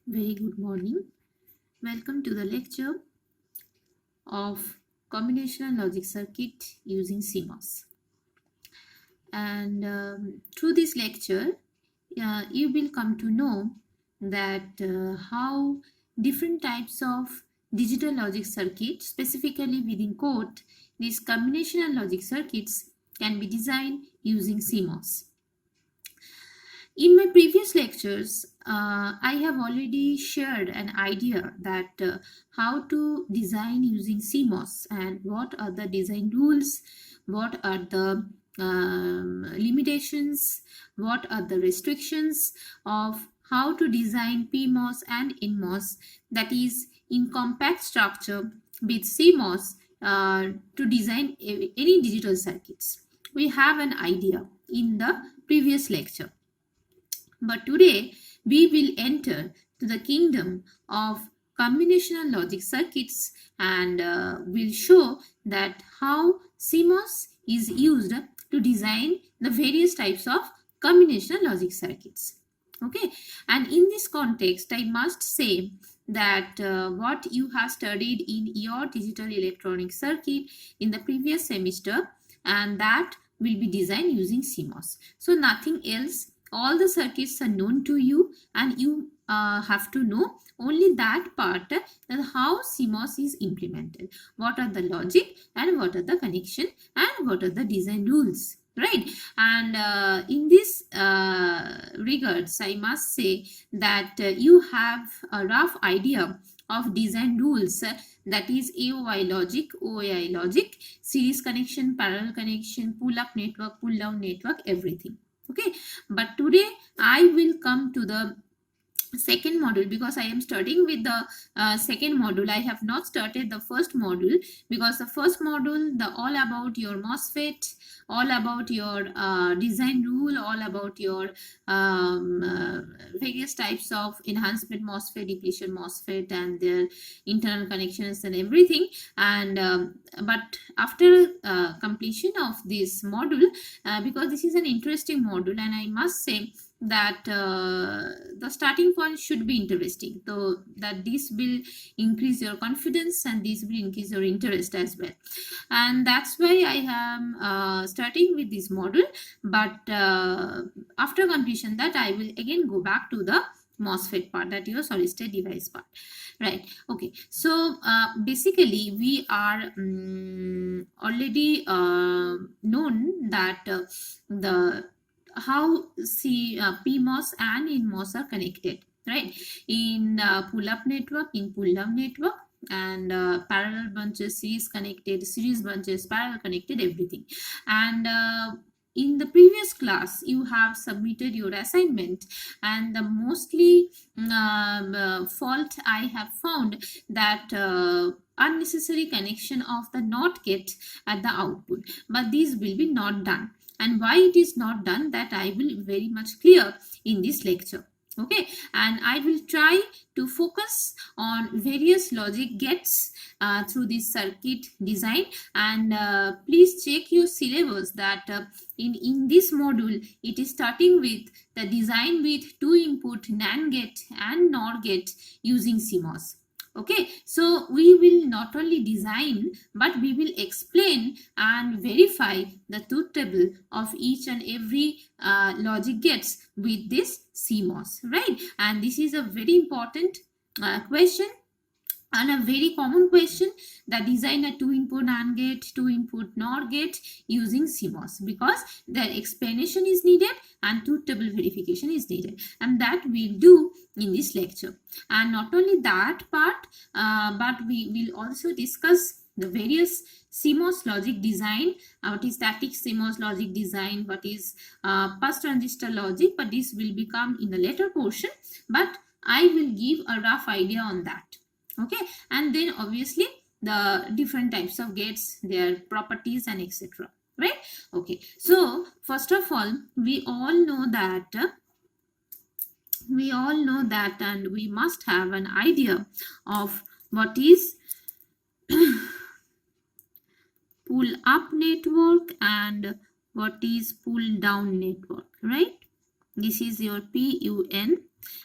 Very good morning. Welcome to the lecture of combinational logic circuit using CMOS. And through this lecture, you will come to know that how different types of digital logic circuits, specifically within code, these combinational logic circuits can be designed using CMOS. In my previous lectures, I have already shared an idea that how to design using CMOS and what are the design rules, what are the limitations, what are the restrictions of how to design PMOS and NMOS, that is in compact structure with CMOS to design any digital circuits. We have an idea in the previous lecture. But today we will enter to the kingdom of combinational logic circuits and will show that how CMOS is used to design the various types of combinational logic circuits. Okay, and in this context, I must say that what you have studied in your digital electronic circuit in the previous semester, and that will be designed using CMOS. So nothing else, all the circuits are known to you, and you have to know only that part, that how CMOS is implemented, what are the logic and what are the connection and what are the design rules, right? And in this regards, I must say that you have a rough idea of design rules, that is AOI logic, OAI logic, series connection, parallel connection, pull up network, pull down network, everything. Okay, but today I will come to the second module because I am starting with the second module. I have not started the first module because the first module, the all about your MOSFET, all about your design rule, all about your various types of enhancement MOSFET, depletion MOSFET, and their internal connections and everything. And but after completion of this module, because this is an interesting module, and I must say that the starting point should be interesting, so that this will increase your confidence and this will increase your interest as well. And that's why I am starting with this module. But after completion that, I will again go back to the MOSFET part, that your solid state device part, right? Okay, so basically we are already known that the how PMOS and NMOS are connected, right? In pull-up network, in pull-down network, and parallel bunches, series connected, series bunches, parallel connected, everything. And in the previous class, you have submitted your assignment, and the mostly fault I have found that unnecessary connection of the NOT gate at the output, but these will be not done. And why it is not done, that I will very much clear in this lecture. Okay, and I will try to focus on various logic gates through this circuit design. And please check your syllabus that in this module it is starting with the design with 2 input NAND gate and NOR gate using CMOS. Okay, so we will not only design, but we will explain and verify the truth table of each and every logic gates with this CMOS, right? And this is a very important question and a very common question, that design a 2 input NAND gate, 2 input NOR gate using CMOS, because their explanation is needed and truth table verification is needed, and that we'll do in this lecture. And not only that part, but we will also discuss the various CMOS logic design, what is static CMOS logic design, what is pulse transistor logic, but this will become in the later portion, but I will give a rough idea on that. Okay, and then obviously the different types of gates, their properties and etc, right? Okay, so first of all, we all know that and we must have an idea of what is pull up network and what is pull down network, right? This is your PUN,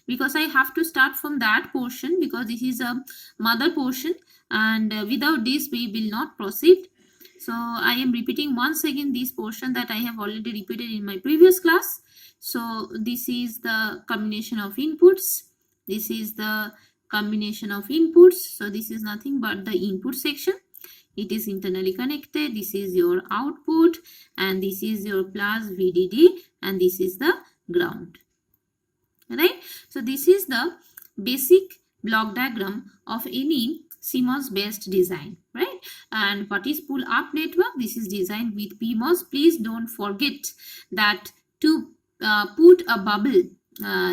because I have to start from that portion because this is a mother portion, and without this we will not proceed. So I am repeating once again this portion that I have already repeated in my previous class. So this is the combination of inputs. This is the combination of inputs. So this is nothing but the input section. It is internally connected. This is your output, and this is your plus VDD, and this is the ground. Right? So this is the basic block diagram of any CMOS based design, right? And what is pull up network? This is designed with PMOS. Please don't forget that to put a bubble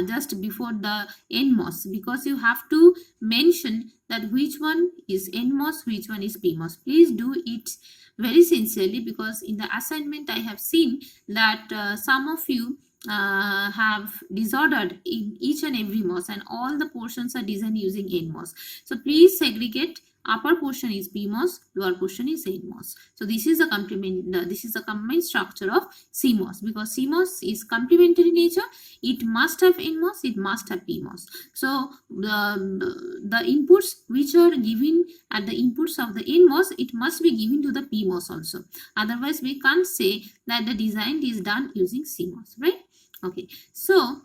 just before the NMOS, because you have to mention that which one is NMOS, which one is PMOS. Please do it very sincerely, because in the assignment I have seen that some of you have disordered in each and every MOS, and all the portions are designed using NMOS. So please segregate. Upper portion is PMOS, lower portion is NMOS. So this is a complement. This is the combined structure of CMOS, because CMOS is complementary nature. It must have NMOS, it must have PMOS. So the inputs which are given at the inputs of the NMOS, it must be given to the PMOS also. Otherwise, we can't say that the design is done using CMOS, right? Okay, so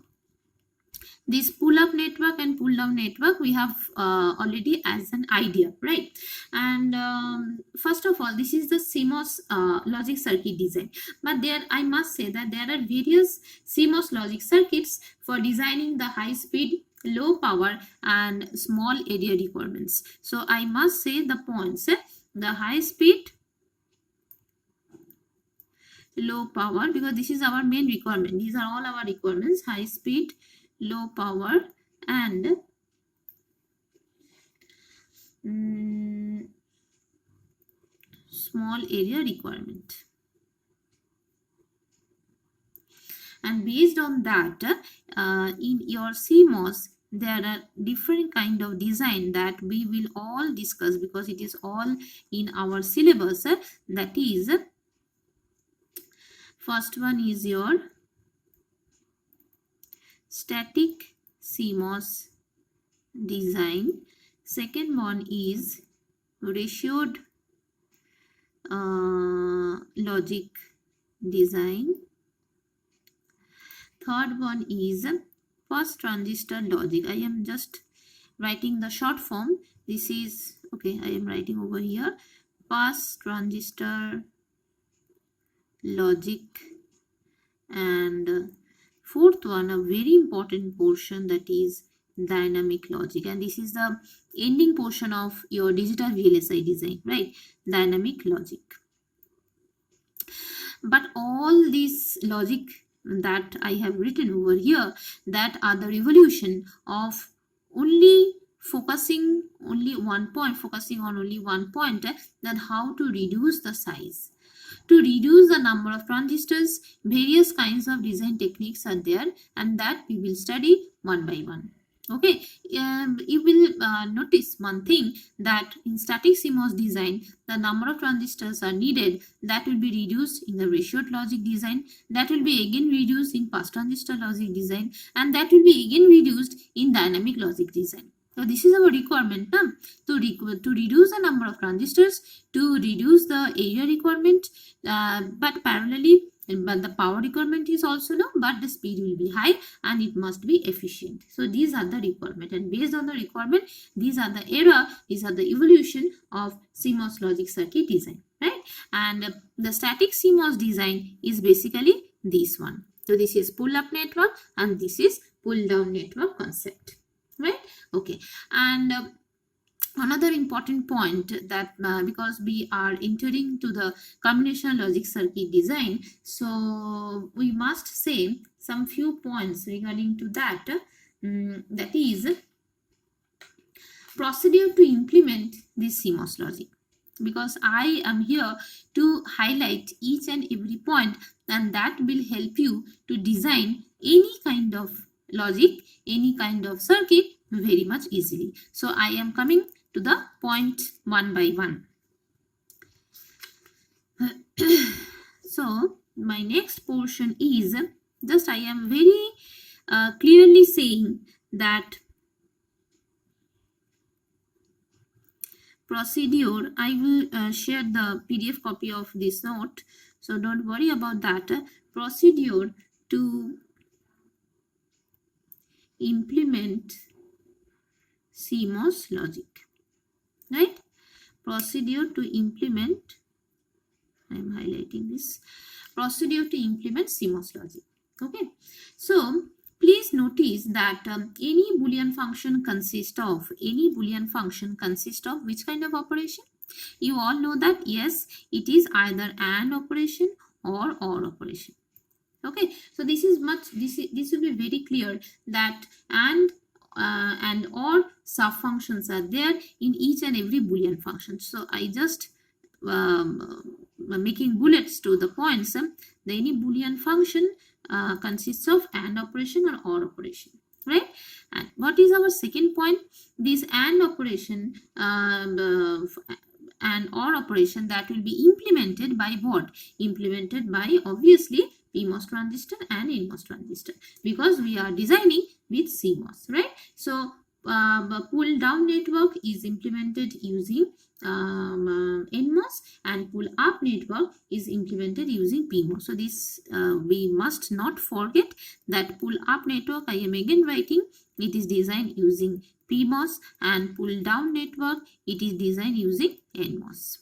this pull-up network and pull-down network we have already as an idea, right? And first of all, this is the CMOS logic circuit design. But there I must say that there are various CMOS logic circuits for designing the high-speed, low power and small area requirements. So I must say the points, the high-speed, low power, because this is our main requirement. These are all our requirements: high speed, low power and small area requirement. And based on that, in your CMOS there are different kind of design that we will all discuss, because it is all in our syllabus. That is, first one is your static CMOS design. Second one is ratioed logic design. Third one is pass transistor logic. I am just writing the short form. This is, okay, I am writing over here, pass transistor logic. And fourth one, a very important portion, that is dynamic logic, and this is the ending portion of your digital VLSI design, right? Dynamic logic. But all this logic that I have written over here, that are the revolution of only focusing only one point, focusing on only one point, then how to reduce the size. To reduce the number of transistors, various kinds of design techniques are there, and that we will study one by one. Okay, you will notice one thing, that in static CMOS design, the number of transistors are needed, that will be reduced in the ratioed logic design, that will be again reduced in pass transistor logic design, and that will be again reduced in dynamic logic design. So this is our requirement to reduce the number of transistors, to reduce the area requirement, but parallelly, but the power requirement is also low, but the speed will be high and it must be efficient. So these are the requirement, and based on the requirement, these are the era, these are the evolution of CMOS logic circuit design, right? And the static CMOS design is basically this one. So this is pull-up network and this is pull-down network concept, right? Okay, and another important point, that because we are entering to the combination logic circuit design, so we must say some few points regarding to that. That is, procedure to implement this CMOS logic, because I am here to highlight each and every point, and that will help you to design any kind of logic, any kind of circuit very much easily. So I am coming to the point one by one. So my next portion is Just I am very clearly saying that procedure, I will share the PDF copy of this note, so don't worry about that. Procedure to implement CMOS logic, right? Procedure to implement, I am highlighting this, procedure to implement CMOS logic. Okay, so please notice that any Boolean function consists of which kind of operation? You all know that yes, it is either AND operation or OR operation. Okay, so this will be very clear that and OR sub functions are there in each and every Boolean function. So I just making bullets to the points. The any Boolean function consists of AND operation or OR operation, right? And what is our second point? This AND operation and OR operation, that will be implemented by what? Implemented by obviously PMOS transistor and NMOS transistor, because we are designing with CMOS, right? So pull down network is implemented using NMOS, and pull up network is implemented using PMOS. So this we must not forget that pull up network, I am again writing, it is designed using PMOS, and pull down network, it is designed using NMOS.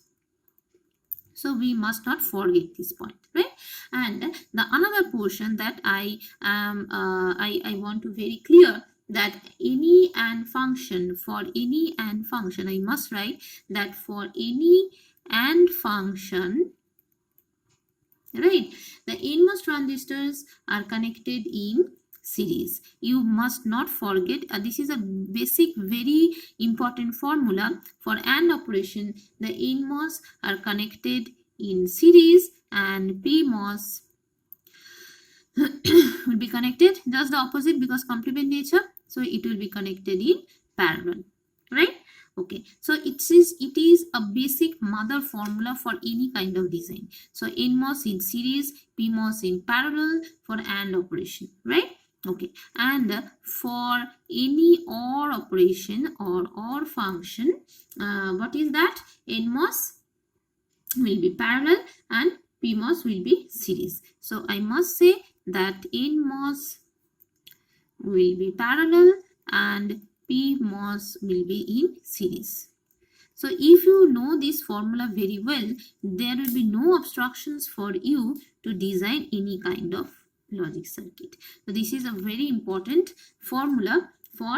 So we must not forget this point, right? And the another portion that I want to very clear, that any AND function, for any AND function, I must write that for any AND function, right, the NMOS transistors are connected in series. You must not forget, this is a basic very important formula for AND operation. The NMOS are connected in series and PMOS will be connected just the opposite, because complement nature, so it will be connected in parallel, right? Okay, so it is a basic mother formula for any kind of design. So NMOS in series, PMOS in parallel for AND operation, right? Okay, and for any OR operation or OR function, what is that? NMOS will be parallel and PMOS will be series. So I must say that NMOS will be parallel and PMOS will be in series. So if you know this formula very well, there will be no obstructions for you to design any kind of logic circuit. So this is a very important formula for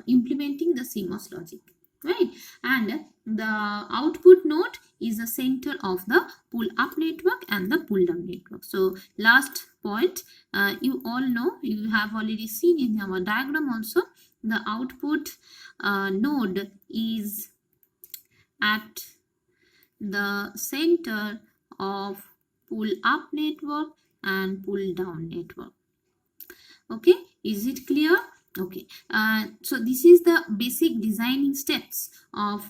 implementing the CMOS logic, right? And the output node is the center of the pull up network and the pull down network. So last point, you all know, you have already seen in our diagram also, the output node is at the center of pull up network and pull down network. Okay, is it clear? Okay, so this is the basic designing steps of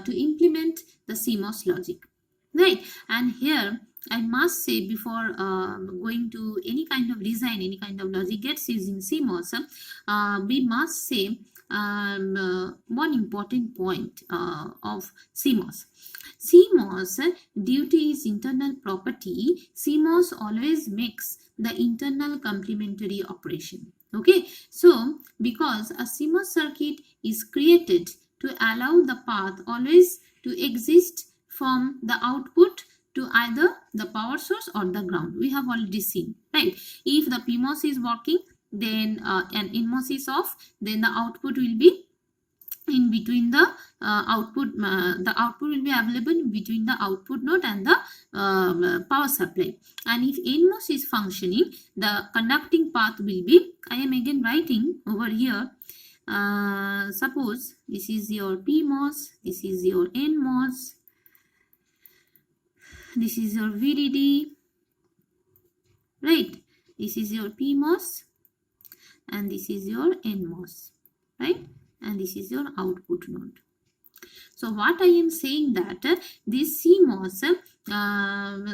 to implement the CMOS logic, right? And here I must say, before going to any kind of design, any kind of logic gets using CMOS, we must say one important point of CMOS. CMOS, due to its internal property, CMOS always makes the internal complementary operation. Okay, so because a CMOS circuit is created to allow the path always to exist from the output to either the power source or the ground. We have already seen, right? If the PMOS is working, then and NMOS is off, then the output will be in between the output. The output will be available in between the output node and the power supply. And if NMOS is functioning, the conducting path will be, I am again writing over here, suppose this is your PMOS, this is your NMOS, this is your VDD, right? This is your PMOS and this is your NMOS, right? And this is your output node. So what I am saying that this CMOS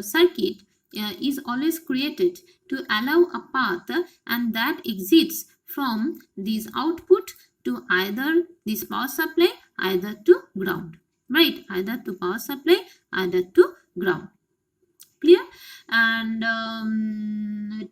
circuit is always created to allow a path and that exits from this output to either this power supply, either to ground, right? Either to power supply, either to ground. Clear? And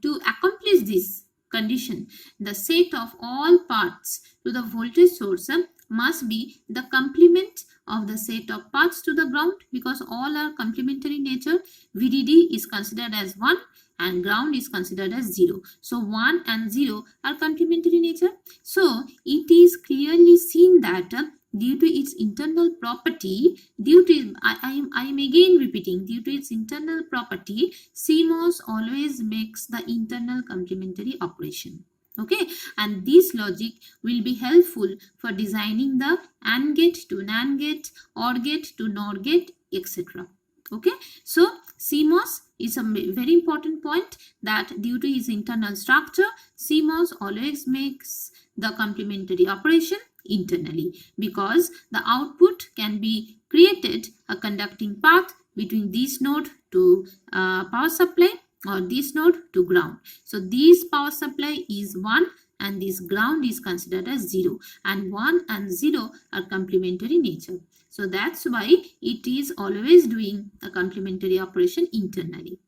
to accomplish this condition, the set of all paths to the voltage source must be the complement of the set of paths to the ground, because all are complementary nature. VDD is considered as 1 and ground is considered as 0. So 1 and 0 are complementary nature. So it is clearly seen that due to its internal property, I am again repeating, due to its internal property, CMOS always makes the internal complementary operation. Okay, and this logic will be helpful for designing the AND gate to NAND gate, OR gate to NOR gate, etc. Okay, so CMOS is a very important point, that due to its internal structure, CMOS always makes the complementary operation internally, because the output can be created a conducting path between this node to power supply or this node to ground. So this power supply is 1 and this ground is considered as 0, and 1 and 0 are complementary nature. So that's why it is always doing a complementary operation internally,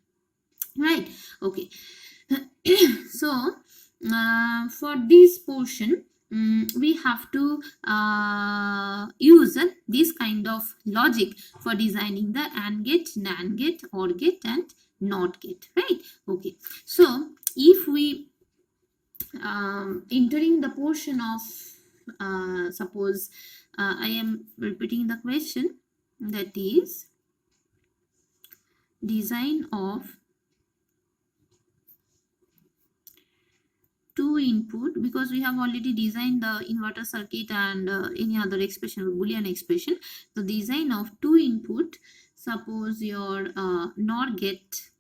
right? Okay. So for this portion, we have to use this kind of logic for designing the AND gate, NAND gate, OR gate and NOT gate, right? Okay, so if we entering the portion of suppose I am repeating the question, that is design of 2 input, because we have already designed the inverter circuit and any other expression, Boolean expression. The design of 2 input, suppose your NOR gate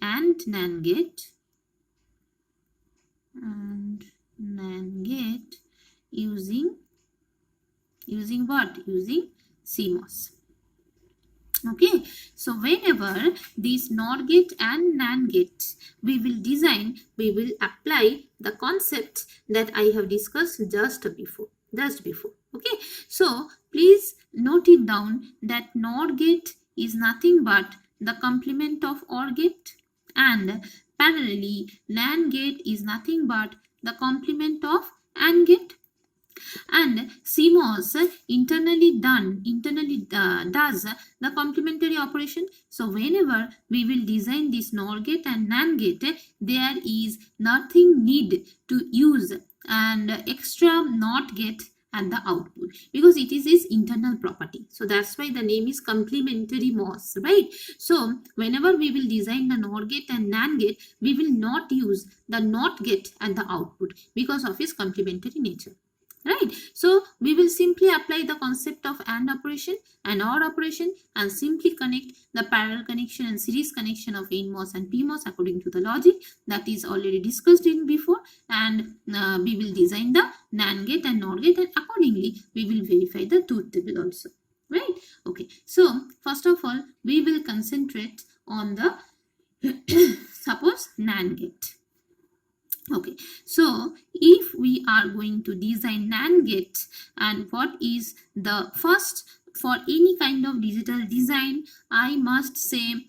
and NAND gate using what? Using CMOS. Okay, so whenever this NOR gate and NAND gate we will design, we will apply the concept that I have discussed just before. Okay, so please note it down that NOR gate is nothing but the complement of OR gate, and parallelly NAND gate is nothing but the complement of AND gate. And CMOS internally does the complementary operation. So whenever we will design this NOR gate and NAND gate, there is nothing need to use an extra NOT gate at the output, because it is its internal property. So that's why the name is complementary MOS, right? So whenever we will design the NOR gate and NAND gate, we will not use the NOT gate at the output because of its complementary nature. Right, so we will simply apply the concept of AND operation and OR operation and simply connect the parallel connection and series connection of NMOS and PMOS according to the logic that is already discussed in before, and we will design the NAND gate and NOR gate, and accordingly we will verify the truth table also, right? Okay, so first of all we will concentrate on the suppose NAND gate. Okay, so if we are going to design NAND gate, and what is the first, for any kind of digital design, I must say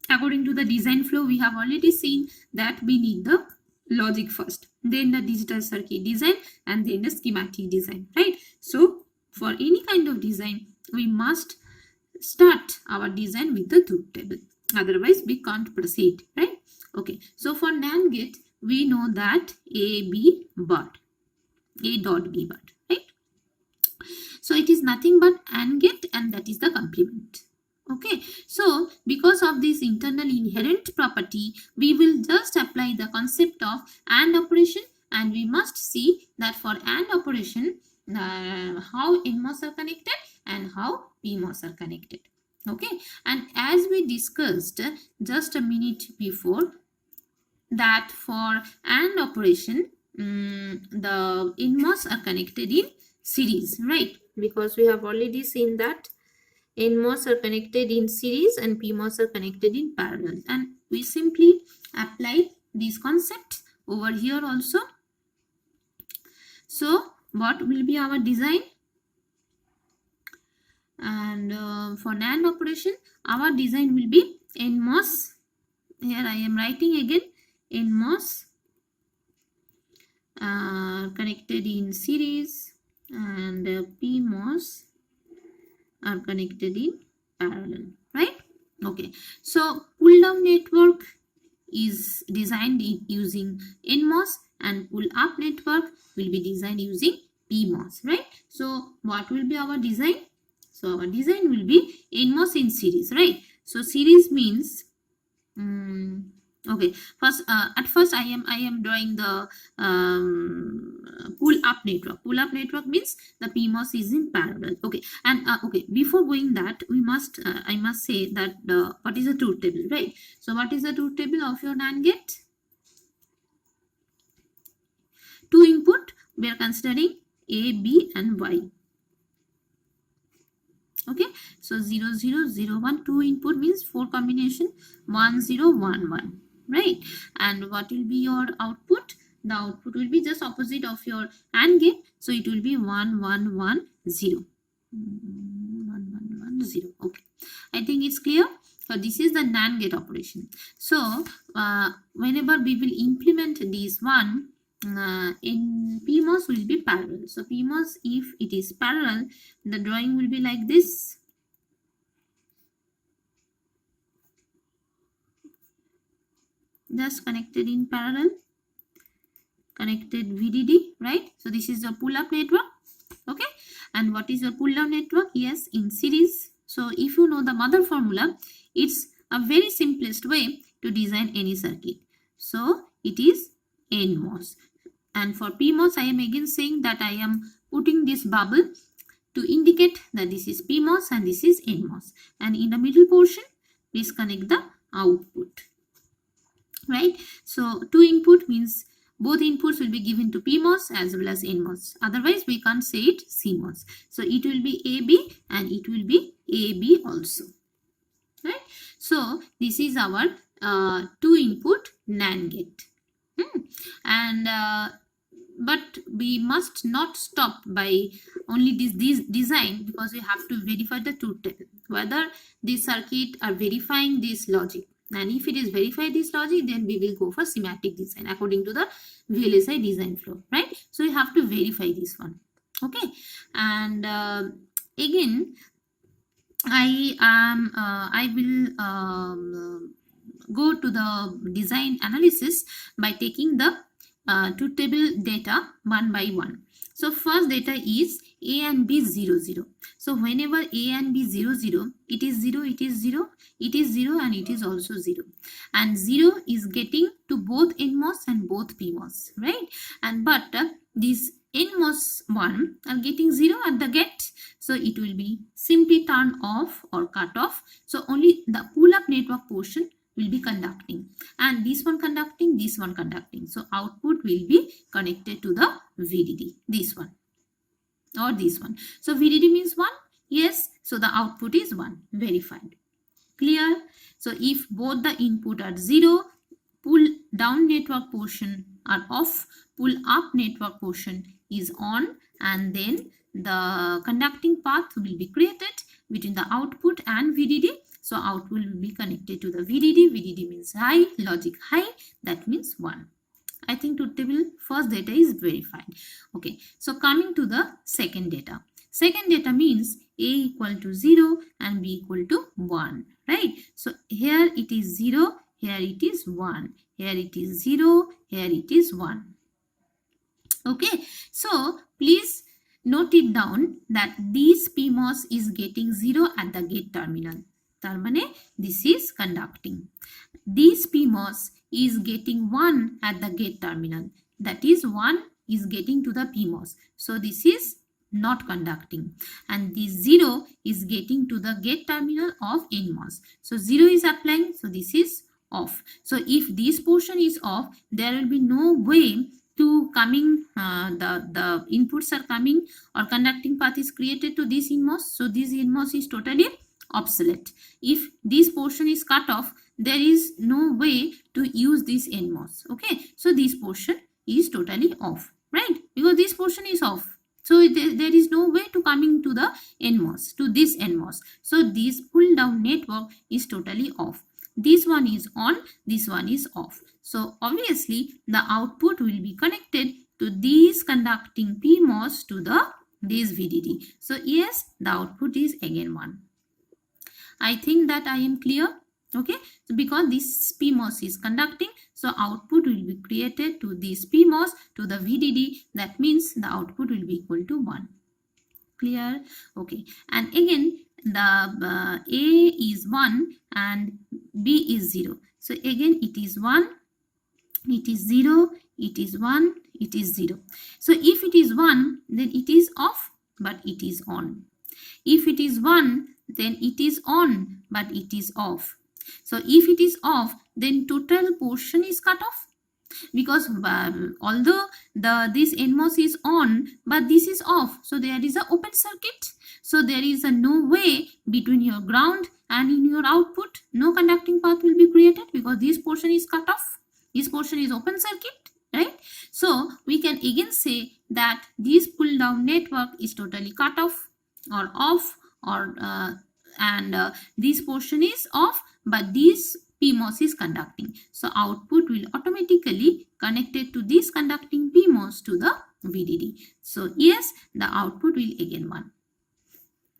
according to the design flow, we have already seen that we need the logic first, then the digital circuit design, and then the schematic design, right? So for any kind of design, we must start our design with the truth table, otherwise we can't proceed, right? Okay, so for NAND gate, we know that A dot B bar, right? So it is nothing but AND gate, and that is the complement. Okay, so because of this internal inherent property, we will just apply the concept of AND operation, and we must see that for AND operation, how NMOS are connected and how PMOS are connected. Okay, and as we discussed just a minute before, that for AND operation, the NMOS are connected in series, right? Because we have already seen that NMOS are connected in series and PMOS are connected in parallel. And we simply apply these concepts over here also. So what will be our design? And for NAND operation, our design will be NMOS. Here I am writing again, NMOS connected in series, and PMOS are connected in parallel, right? Okay, so pull down network is designed using NMOS, and pull up network will be designed using PMOS, right? So what will be our design? So our design will be NMOS in series, right? So series means okay, first at first I am drawing the pull up network. Pull up network means the PMOS is in parallel. Okay, and okay, before going that, we must I must say that what is the truth table, right? So what is the truth table of your NAND gate? 2 input, we are considering A, B and Y. Okay, so 0 0 0 1, 2 input means 4 combination 1 0 1 1, right? And what will be your output? The output will be just opposite of your AND gate, so it will be 1 1 1 0. 1 1 1 0. Okay, I think it's clear. So this is the NAND gate operation. So whenever we will implement this one, in PMOS will be parallel. So PMOS, if it is parallel, the drawing will be like this. Just connected in parallel, connected VDD, right? So this is your pull-up network, okay? And what is your pull-down network? Yes, in series. So if you know the mother formula, it's a very simplest way to design any circuit. So it is NMOS. And for PMOS, I am again saying that I am putting this bubble to indicate that this is PMOS and this is NMOS. And in the middle portion, please connect the output, right? So 2 input means both inputs will be given to PMOS as well as NMOS. Otherwise, we can't say it CMOS. So it will be AB and it will be AB also, right? So this is our 2 input NAND gate. And but we must not stop by only this design, because we have to verify the truth table, whether this circuit are verifying this logic. And if it is verify this logic, then we will go for schematic design according to the VLSI design flow, right? So we have to verify this one, okay? And again, I will go to the design analysis by taking the truth table data one by one. So first data is A and B 0 0. So whenever A and B 0 0, it is 0, it is 0, it is 0 and it is also 0. And 0 is getting to both NMOS and both PMOS, right? And but these NMOS one are getting 0 at the gate. So it will be simply turned off or cut off. So only the pull-up network portion will be conducting, and this one conducting, this one conducting. So output will be connected to the VDD, this one or this one. So VDD means 1, yes, so the output is 1, verified, clear? So if both the input are 0, pull down network portion are off, pull up network portion is on, and then the conducting path will be created between the output and VDD. So output will be connected to the VDD. VDD means high, logic high, that means 1. I think truth table first data is verified. Okay, so coming to the second data. Second data means A equal to 0 and B equal to 1, right? So here it is 0, here it is 1, here it is 0, here it is 1. Okay, so please note it down that this PMOS is getting 0 at the gate terminal. This is conducting. This PMOS is getting 1 at the gate terminal. That is 1 is getting to the PMOS. So this is not conducting. And this 0 is getting to the gate terminal of NMOS. So 0 is applying. So this is off. So if this portion is off, there will be no way to coming, the inputs are coming or conducting path is created to this NMOS. So this NMOS is totally obsolete. If this portion is cut off, there is no way to use this NMOS. Okay, so this portion is totally off, right? Because this portion is off, so there is no way to coming to the NMOS, to this NMOS. So this pull down network is totally off. This one is on, this one is off. So obviously the output will be connected to these conducting PMOS to the this VDD. So yes, the output is again 1. I think that I am clear. Okay, so because this PMOS is conducting, so output will be created to this PMOS to the VDD. That means the output will be equal to 1. Clear? Okay, and again the A is 1 and B is 0. So again it is 1, it is 0, it is 1, it is 0. So if it is 1, then it is off, but it is on. If it is 1, then it is on, but it is off. So if it is off, then total portion is cut off, because although this NMOS is on, but this is off, so there is an open circuit. So there is no way between your ground and in your output, no conducting path will be created, because this portion is cut off, this portion is open circuit, right? So we can again say that this pull down network is totally cut off or off, or this portion is off, but this PMOS is conducting. So output will automatically connected to this conducting PMOS to the VDD. So yes, the output will again 1.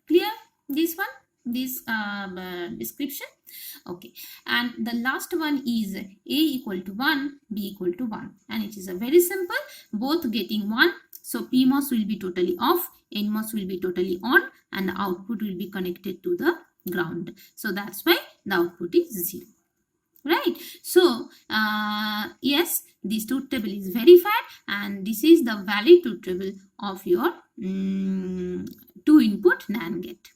Clear this one, this description? Okay, and the last one is A equal to 1, B equal to 1, and it is a very simple, both getting 1. So PMOS will be totally off, NMOS will be totally on, and the output will be connected to the ground. So that's why the output is 0. Right? So yes, this truth table is verified, and this is the valid truth table of your 2-input NAND gate.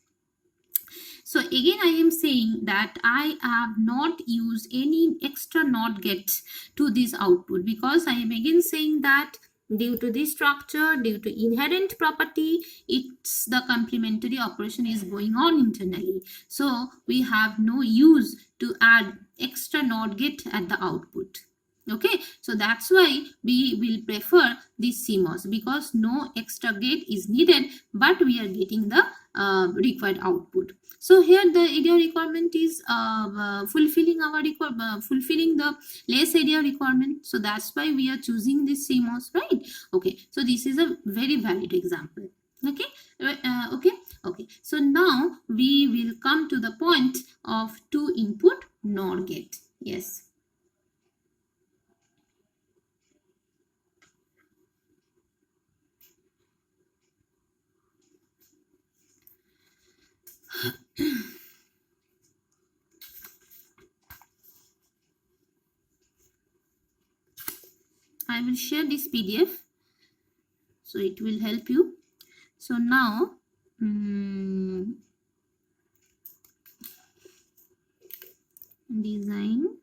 So again, I am saying that I have not used any extra NOT gates to this output, because I am again saying that due to this structure, due to inherent property, it's the complementary operation is going on internally. So we have no use to add extra NOT gate at the output. Okay, so that's why we will prefer this CMOS, because no extra gate is needed, but we are getting the required output. So here the area requirement is fulfilling our fulfilling the less area requirement. So that's why we are choosing this CMOS, right? Okay, so this is a very valid example. Okay, okay. So now we will come to the point of 2-input NOR gate. Yes. I will share this PDF, so it will help you. So now design,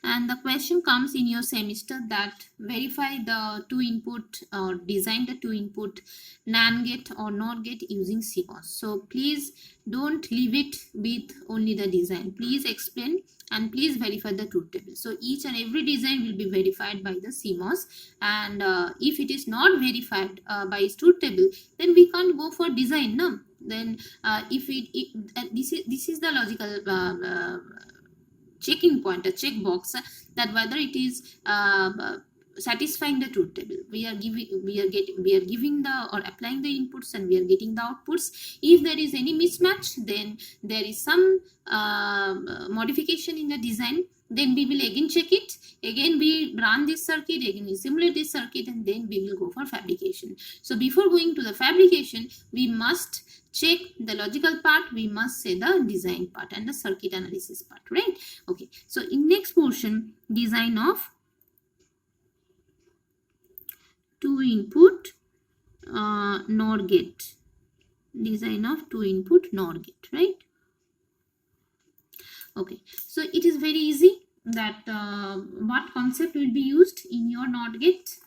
and the question comes in your semester that verify the 2-input or design the 2-input NAND gate or NOR gate using CMOS. So please don't leave it with only the design. Please explain and please verify the truth table. So each and every design will be verified by the CMOS, and if it is not verified by its truth table, then we can't go for design. No? Then this is the logical checking point, a checkbox, that whether it is satisfying the truth table. We are giving the or applying the inputs, and we are getting the outputs. If there is any mismatch, then there is some modification in the design. Then we will again check it. Again we run this circuit. Again we simulate this circuit, and then we will go for fabrication. So before going to the fabrication, we must check the logical part, we must say the design part and the circuit analysis part, right? Okay, so in next portion, design of 2-input NOR gate, design of 2-input NOR gate, right? Okay, so it is very easy that what concept will be used in your NOR gate,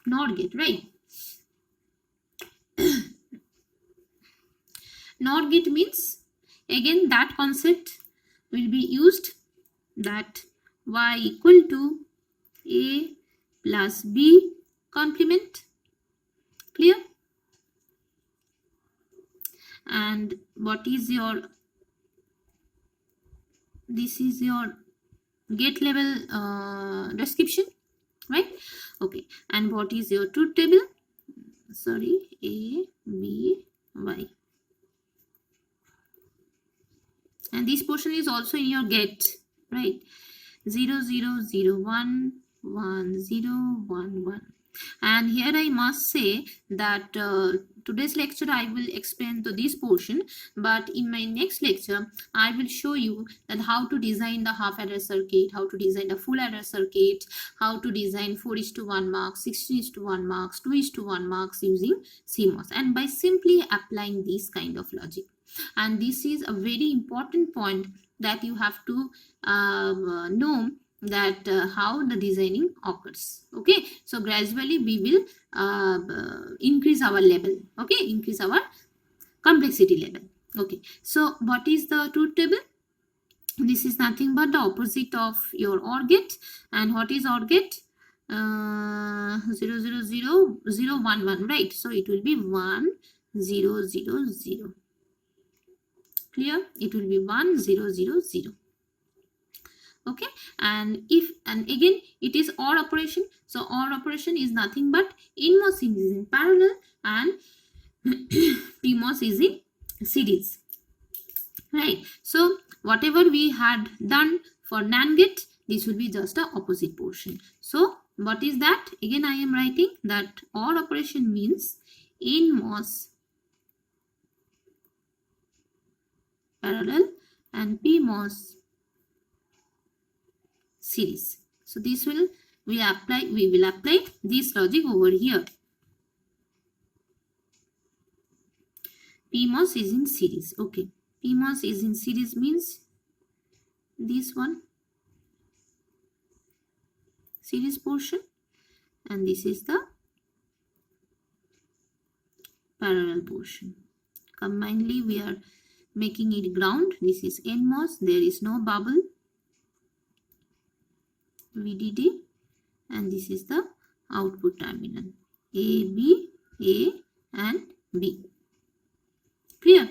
right? NOT gate means, again that concept will be used, that y equal to a plus b complement. Clear? And what is your, this is your gate level description, right? Okay, and what is your truth table? Sorry, a b y, and this portion is also in your gate, right? 0 0 0 1 1 0 1 1. And here I must say that today's lecture I will explain to this portion, but in my next lecture I will show you that how to design the half adder circuit, how to design the full adder circuit, how to design 4:1 marks, 16:1 marks, 2:1 marks using CMOS, and by simply applying this kind of logic. And this is a very important point that you have to know, that how the designing occurs. Okay, so gradually we will increase our level, okay, increase our complexity level. Okay, so what is the truth table? This is nothing but the opposite of your OR gate. And what is OR gate? 0 0 0 0 1 1, right? So it will be 1 0 0 0. Clear? It will be 1 0 0 0. Okay, and if, and again it is OR operation. So OR operation is nothing but NMOS is in parallel and PMOS is in series, right? So whatever we had done for NAND gate, this will be just the opposite portion. So what is that? Again I am writing that OR operation means NMOS parallel and PMOS series. So this will we will apply this logic over here. PMOS is in series. Okay, PMOS is in series means this one series portion, and this is the parallel portion. Combinedly we are making it ground. This is NMOS. There is no bubble, VDD, and this is the output terminal A, and B. Clear?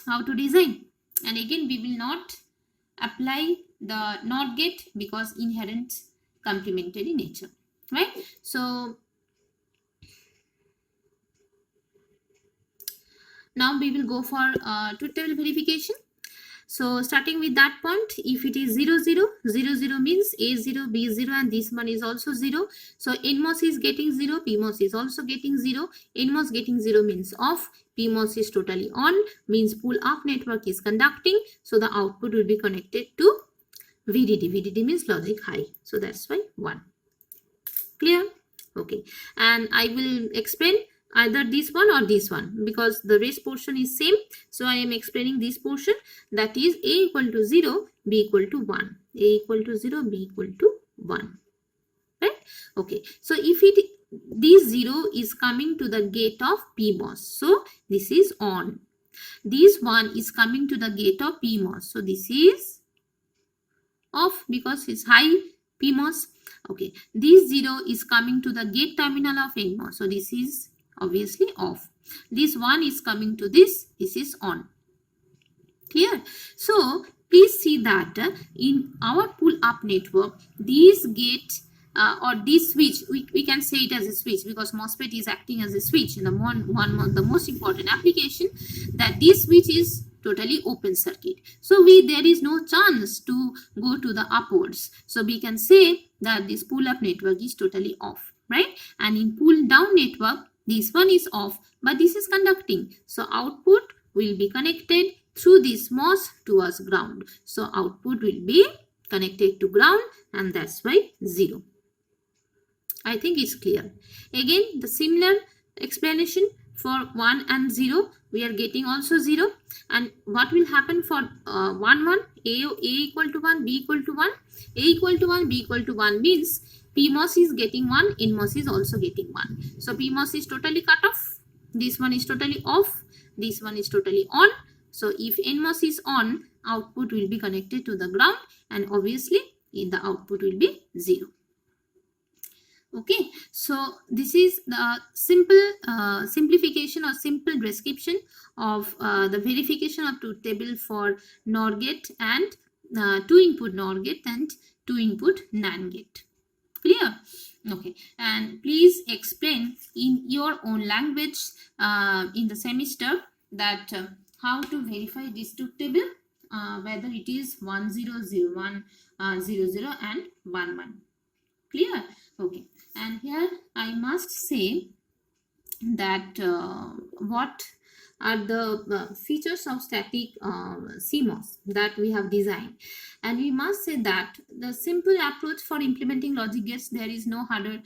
How to design? And again we will not apply the NOT gate because inherent complementary nature, right? So now we will go for truth table verification. So starting with that point, if it is 0 0 0 0 means A0 B0 and this one is also 0. So NMOS is getting 0, PMOS is also getting 0. NMOS getting 0 means off, PMOS is totally on, means pull up network is conducting, so the output will be connected to VDD. VDD means logic high, so that's why 1. Clear? Okay, and I will explain either this one or this one because the rest portion is same. So I am explaining this portion, that is A equal to 0, B equal to 1. A equal to 0, B equal to 1. Right? Okay. So if this 0 is coming to the gate of PMOS, so this is on. This 1 is coming to the gate of PMOS, so this is off because it's high PMOS. Okay. This 0 is coming to the gate terminal of NMOS, so this is obviously off. This 1 is coming to this is on. Clear? So please see that in our pull up network, this gate or this switch, we can say it as a switch because MOSFET is acting as a switch in the the most important application, that this switch is totally open circuit. So there is no chance to go to the upwards. So we can say that this pull up network is totally off, right? And in pull down network, this one is off, but this is conducting. So output will be connected through this MOS towards ground. So output will be connected to ground, and that's why 0. I think it's clear. Again, the similar explanation for 1 and 0. We are getting also 0. And what will happen for 1 1? A equal to 1, B equal to 1. A equal to 1, B equal to 1 means PMOS is getting 1, NMOS is also getting 1. So PMOS is totally cut off. This one is totally off. this one is totally on. So if NMOS is on, output will be connected to the ground, and obviously the output will be 0. Okay, so this is the simple simplification or simple description of the verification of truth table for NOR gate and 2-input NOR gate and 2-input NAND gate. Clear? Okay, and please explain in your own language in the semester that how to verify this truth table, whether it is 1 0 0 1 0 0 and 1 1. Clear? Okay, and here I must say that what are the features of static CMOS that we have designed, and we must say that the simple approach for implementing logic gates, there is no harder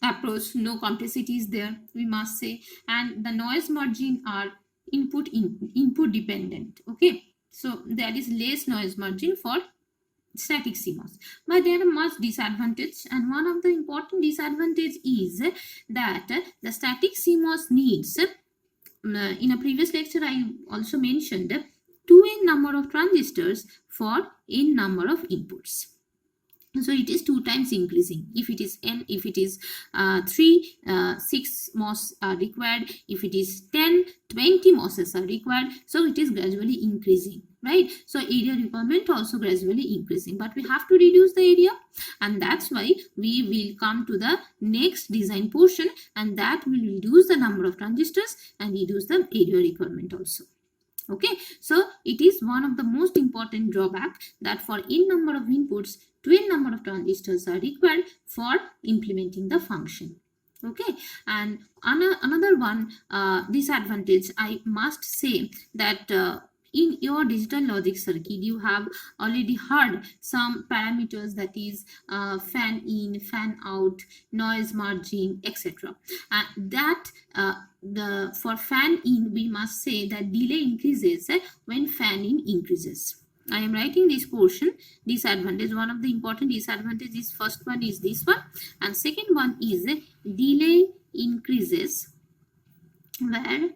approach, no complexity is there, we must say, and the noise margin are input dependent. Okay, so there is less noise margin for static CMOS, but there are much disadvantage, and one of the important disadvantage is that the static CMOS needs, in a previous lecture I also mentioned, 2n number of transistors for n number of inputs. So it is 2 times increasing. If it is n, if it is 3, 6 MOS are required. If it is 10, 20 MOSes are required. So it is gradually increasing, right? So area requirement also gradually increasing, but we have to reduce the area, and that's why we will come to the next design portion, and that will reduce the number of transistors and reduce the area requirement also. Okay, so it is one of the most important drawback that for n number of inputs, 2n number of transistors are required for implementing the function. Okay, and another one disadvantage I must say that in your digital logic circuit you have already heard some parameters, that is fan in, fan out, noise margin, etc. That for fan in we must say that delay increases when fan in increases. I am writing this portion disadvantage. One of the important disadvantages, first one is this one, and second one is delay increases where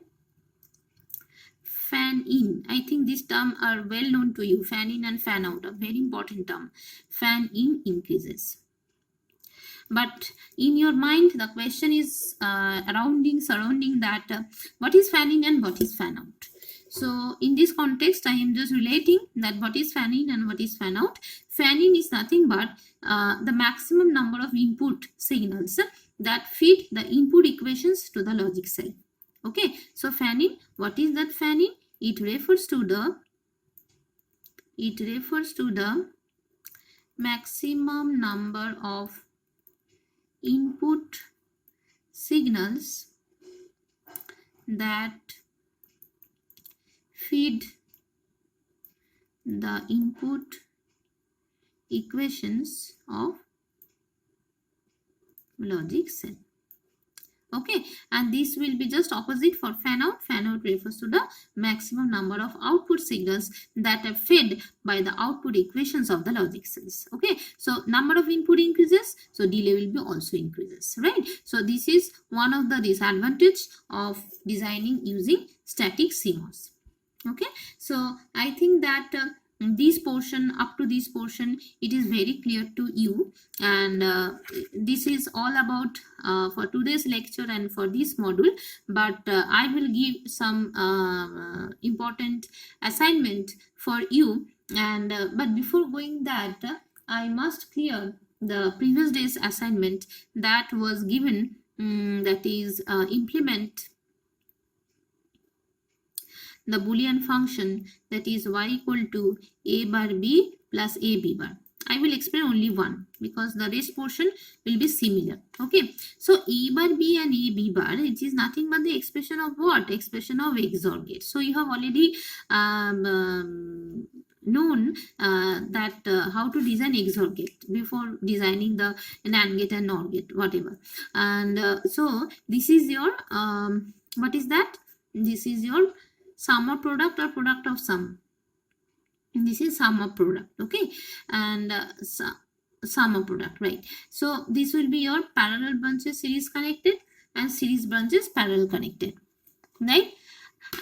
fan in, I think this term are well known to you, fan in and fan out, a very important term. Fan in increases, but in your mind the question is surrounding that what is fan in and what is fan out. So in this context I am just relating that what is fan in and what is fan out. Fan in is nothing but the maximum number of input signals that feed the input equations to the logic cell. Okay, so fan in, what is that fan in? It refers to the maximum number of input signals that feed the input equations of logic cell. Okay, and this will be just opposite for fan out. Fan out refers to the maximum number of output signals that are fed by the output equations of the logic cells. Okay, so number of input increases, so delay will be also increases, right? So this is one of the disadvantage of designing using static CMOS. Okay, so I think that this portion, up to this portion, it is very clear to you, and this is all about for today's lecture and for this module. But I will give some important assignment for you, and but before going that I must clear the previous day's assignment that was given, that is implement the Boolean function, that is y equal to a bar b plus a b bar. I will explain only one because the rest portion will be similar. Okay, so a bar b and a b bar, it is nothing but the expression of what? Expression of XOR gate. So you have already known that how to design XOR gate before designing the NAND gate and NOR gate, whatever. And so this is your what is that? This is your sum of product or product of sum. This is sum of product. Okay, and sum of product, right? So this will be your parallel branches series connected and series branches parallel connected, right?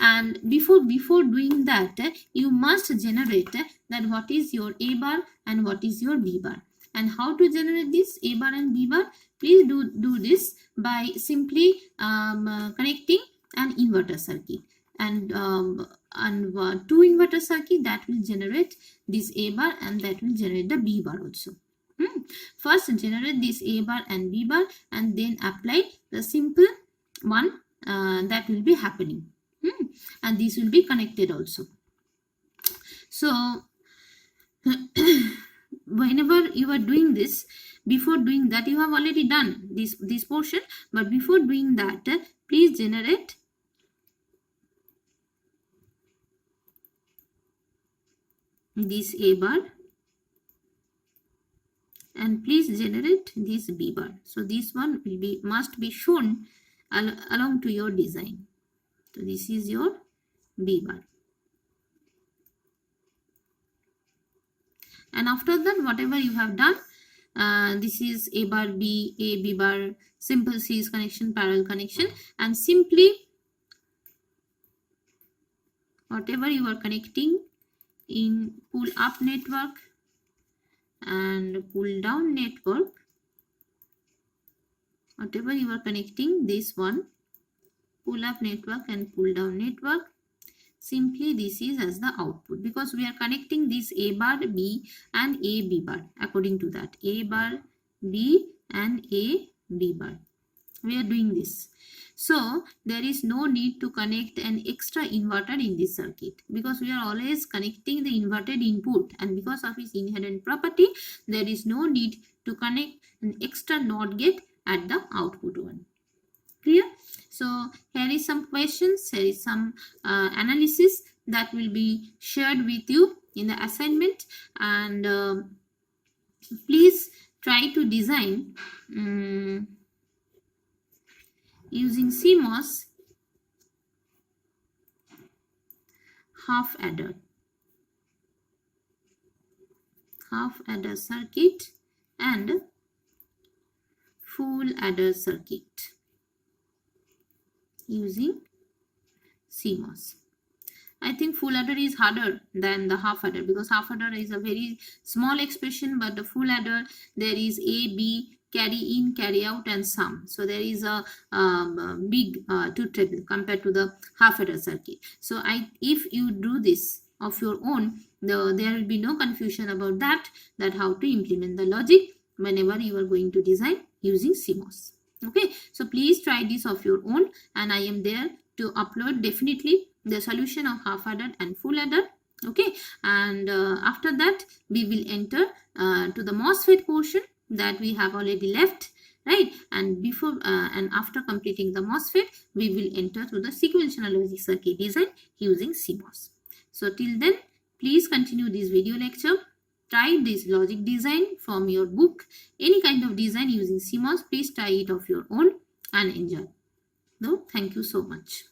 And before doing that, you must generate that what is your A bar and what is your B bar. And how to generate this A bar and B bar? Please do this by simply connecting an inverter circuit, and two inverter circuit that will generate this A bar and that will generate the B bar also. First generate this A bar and B bar and then apply the simple one that will be happening. And these will be connected also. So whenever you are doing this, before doing that, you have already done this portion, but before doing that, please generate this A bar and please generate this B bar. So this one will be must be shown along to your design. So this is your B bar. And after that, whatever you have done, this is A bar B, A B bar, simple series connection, parallel connection, and simply whatever you are connecting in pull up network and pull down network, whatever you are connecting, this one pull up network and pull down network, simply this is as the output, because we are connecting this A bar B and A B bar according to that, A bar B and A B bar. We are doing this. So there is no need to connect an extra inverter in this circuit, because we are always connecting the inverted input, and because of its inherent property, there is no need to connect an extra NOT gate at the output one. Clear? So here is some questions, here is some analysis that will be shared with you in the assignment, and please try to design using CMOS half adder circuit and full adder circuit using CMOS. I think full adder is harder than the half adder, because half adder is a very small expression, but the full adder, there is A, B, carry in, carry out, and sum. So there is a big truth table compared to the half adder circuit. So if you do this of your own, there will be no confusion about that how to implement the logic whenever you are going to design using CMOS. Okay, so please try this of your own, and I am there to upload definitely the solution of half adder and full adder. Okay, and after that we will enter to the MOSFET portion that we have already left, right? And before and after completing the MOSFET, we will enter to the sequential logic circuit design using CMOS. So till then, please continue this video lecture. Try this logic design from your book. Any kind of design using CMOS, please try it of your own and enjoy. No, thank you so much.